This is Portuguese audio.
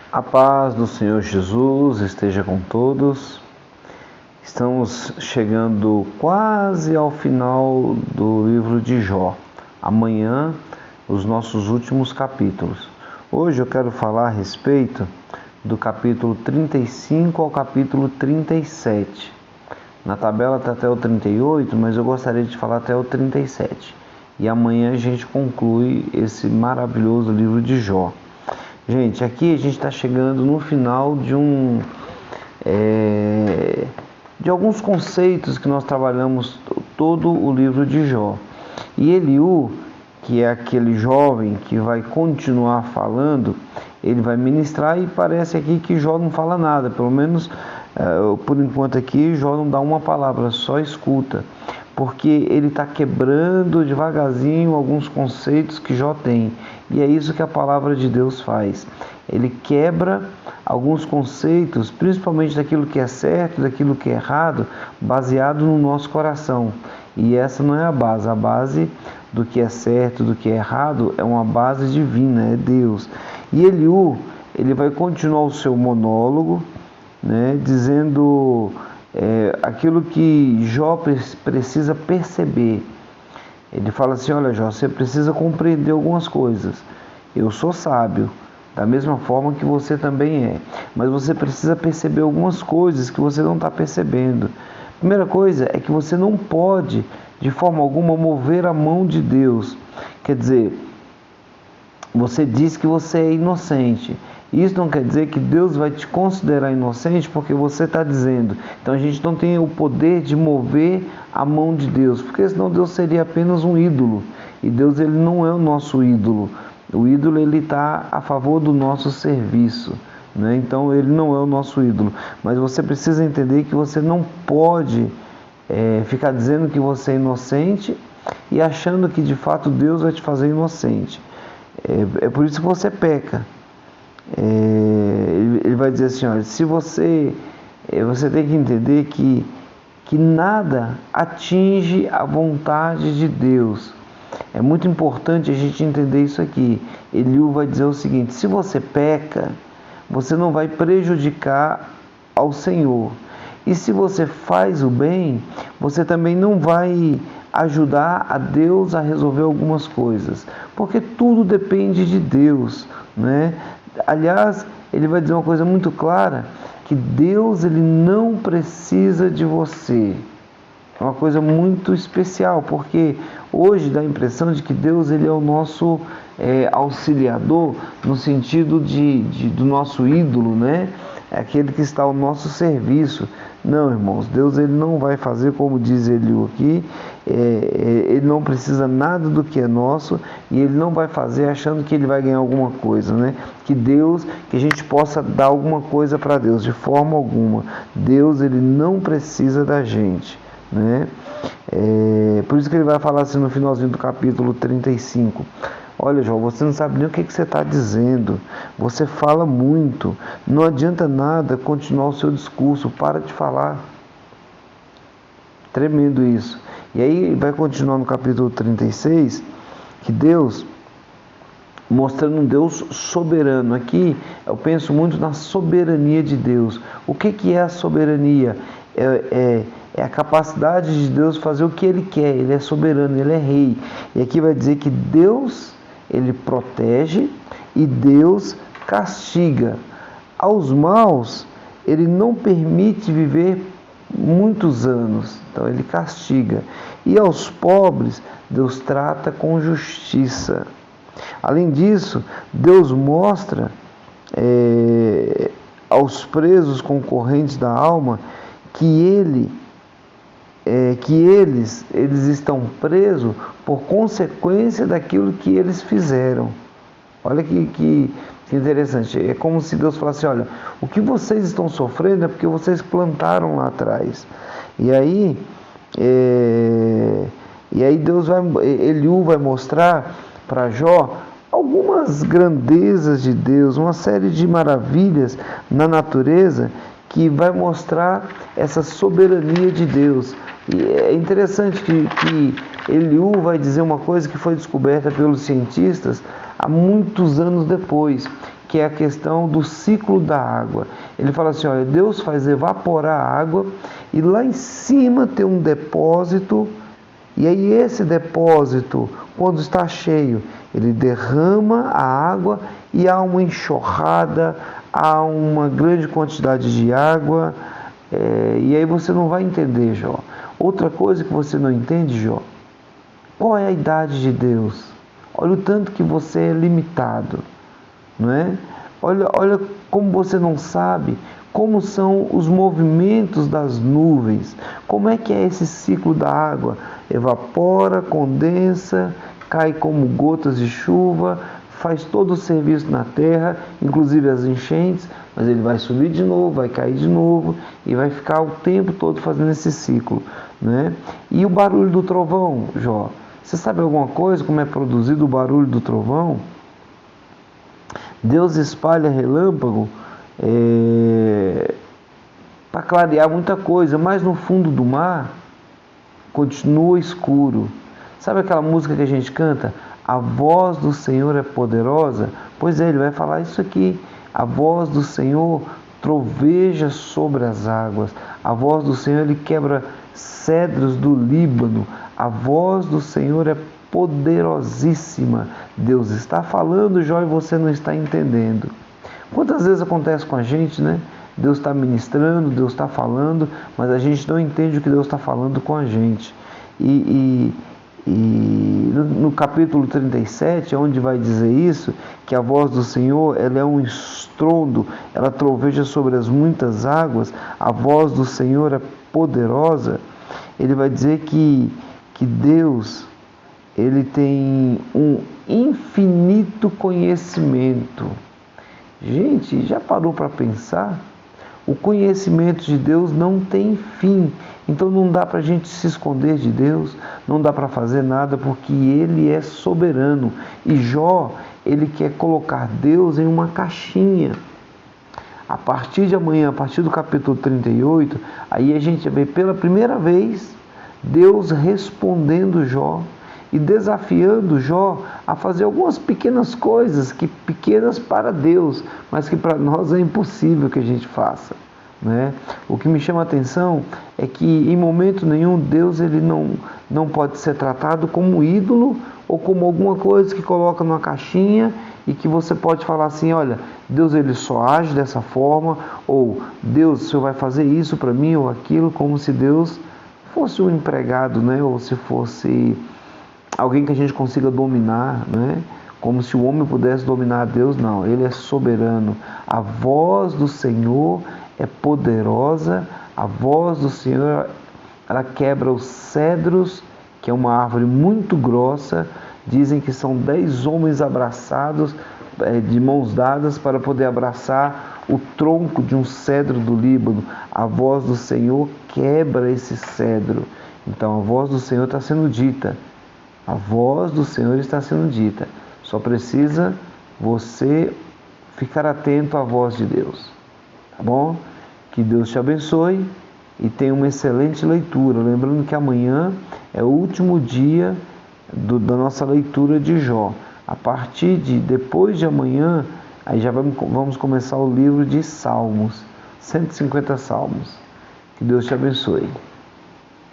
A paz do Senhor Jesus esteja com todos. Estamos chegando quase ao final do livro de Jó. Amanhã, os nossos últimos capítulos. Hoje eu quero falar a respeito do capítulo 35 ao capítulo 37. Na tabela está até o 38, mas eu gostaria de falar até o 37. E amanhã a gente conclui esse maravilhoso livro de Jó. Gente, aqui a gente está chegando no final de alguns conceitos que nós trabalhamos todo o livro de Jó. E Eliú, que é aquele jovem que vai continuar falando, ele vai ministrar, e parece aqui que Jó não fala nada, pelo menos por enquanto aqui Jó não dá uma palavra, só escuta, porque ele está quebrando devagarzinho alguns conceitos que Jó tem. E é isso que a palavra de Deus faz. Ele quebra alguns conceitos, principalmente daquilo que é certo, daquilo que é errado, baseado no nosso coração. E essa não é a base. A base do que é certo, do que é errado, é uma base divina, é Deus. E Eliú, ele vai continuar o seu monólogo, né, dizendo aquilo que Jó precisa perceber. Ele fala assim: olha, Jó, você precisa compreender algumas coisas. Eu sou sábio, da mesma forma que você também é. Mas você precisa perceber algumas coisas que você não está percebendo. Primeira coisa é que você não pode, de forma alguma, mover a mão de Deus. Quer dizer, você diz que você é inocente. Isso não quer dizer que Deus vai te considerar inocente porque você está dizendo. Então a gente não tem o poder de mover a mão de Deus, porque senão Deus seria apenas um ídolo. E Deus, ele não é o nosso ídolo. O ídolo, ele está a favor do nosso serviço, né? Então ele não é o nosso ídolo. Mas você precisa entender que você não pode ficar dizendo que você é inocente e achando que de fato Deus vai te fazer inocente. É por isso que você peca. Ele vai dizer assim: olha, se você tem que entender que nada atinge a vontade de Deus. É muito importante a gente entender isso aqui. Eliú vai dizer o seguinte: se você peca, você não vai prejudicar ao Senhor. E se você faz o bem, você também não vai ajudar a Deus a resolver algumas coisas, porque tudo depende de Deus, né? Aliás, ele vai dizer uma coisa muito clara, que Deus, ele não precisa de você. É uma coisa muito especial, porque hoje dá a impressão de que Deus, ele é o nosso auxiliador, no sentido do nosso ídolo, né? É aquele que está ao nosso serviço. Não, irmãos, Deus, ele não vai fazer como diz Eliú aqui. Ele não precisa nada do que é nosso, e ele não vai fazer achando que ele vai ganhar alguma coisa, né? Que a gente possa dar alguma coisa para Deus, de forma alguma. Deus, ele não precisa da gente, né? Por isso que ele vai falar assim no finalzinho do capítulo 35: olha, Jó, você não sabe nem o que você está dizendo, você fala muito, não adianta nada continuar o seu discurso, para de falar. Tremendo isso. E aí vai continuar no capítulo 36, que Deus, mostrando um Deus soberano. Aqui eu penso muito na soberania de Deus. O que é a soberania? É a capacidade de Deus fazer o que Ele quer. Ele é soberano, Ele é rei. E aqui vai dizer que Deus, ele protege e Deus castiga. Aos maus, ele não permite viver muitos anos, então ele castiga. E aos pobres, Deus trata com justiça. Além disso, Deus mostra aos presos concorrentes da alma que eles estão presos por consequência daquilo que eles fizeram. Olha que interessante. É como se Deus falasse: olha, o que vocês estão sofrendo é porque vocês plantaram lá atrás. E aí Eliú vai mostrar para Jó algumas grandezas de Deus, uma série de maravilhas na natureza, que vai mostrar essa soberania de Deus. E é interessante que Eliú vai dizer uma coisa que foi descoberta pelos cientistas há muitos anos depois, que é a questão do ciclo da água. Ele fala assim, olha, Deus faz evaporar a água e lá em cima tem um depósito, e aí esse depósito, quando está cheio, ele derrama a água e há uma enxurrada, há uma grande quantidade de água, e aí você não vai entender, Jó. Outra coisa que você não entende, Jó, qual é a idade de Deus? Olha o tanto que você é limitado, não é? Olha como você não sabe como são os movimentos das nuvens, como é que é esse ciclo da água, evapora, condensa, cai como gotas de chuva, faz todo o serviço na terra, inclusive as enchentes, mas ele vai subir de novo, vai cair de novo e vai ficar o tempo todo fazendo esse ciclo, né? E o barulho do trovão, Jó, você sabe alguma coisa como é produzido o barulho do trovão? Deus espalha relâmpago para clarear muita coisa, mas no fundo do mar continua escuro. Sabe aquela música que a gente canta? A voz do Senhor é poderosa? Pois é, ele vai falar isso aqui. A voz do Senhor troveja sobre as águas. A voz do Senhor, ele quebra cedros do Líbano. A voz do Senhor é poderosíssima. Deus está falando, Jó, e você não está entendendo. Quantas vezes acontece com a gente, né? Deus está ministrando, Deus está falando, mas a gente não entende o que Deus está falando com a gente. E no capítulo 37, onde vai dizer isso, que a voz do Senhor, ela é um estrondo, ela troveja sobre as muitas águas, a voz do Senhor é poderosa. Ele vai dizer que Deus, ele tem um infinito conhecimento. Gente, já parou para pensar? O conhecimento de Deus não tem fim. Então não dá para a gente se esconder de Deus, não dá para fazer nada, porque Ele é soberano. E Jó, ele quer colocar Deus em uma caixinha. A partir de amanhã, a partir do capítulo 38, aí a gente vê pela primeira vez Deus respondendo Jó e desafiando Jó a fazer algumas pequenas coisas, que pequenas para Deus, mas que para nós é impossível que a gente faça, né? O que me chama a atenção é que em momento nenhum Deus, ele não pode ser tratado como ídolo ou como alguma coisa que coloca numa caixinha e que você pode falar assim, olha, Deus, ele só age dessa forma, ou Deus, o Senhor vai fazer isso para mim ou aquilo, como se Deus fosse um empregado, né? Ou se fosse alguém que a gente consiga dominar, né? Como se o homem pudesse dominar a Deus. Não, ele é soberano. A voz do Senhor é poderosa, a voz do Senhor, ela quebra os cedros, que é uma árvore muito grossa. Dizem que são 10 homens abraçados, de mãos dadas, para poder abraçar o tronco de um cedro do Líbano. A voz do Senhor quebra esse cedro. Então a voz do Senhor está sendo dita. A voz do Senhor está sendo dita. Só precisa você ficar atento à voz de Deus. Tá bom? Que Deus te abençoe e tenha uma excelente leitura. Lembrando que amanhã é o último dia da nossa leitura de Jó. A partir de depois de amanhã, aí já vamos começar o livro de Salmos, 150 Salmos. Que Deus te abençoe.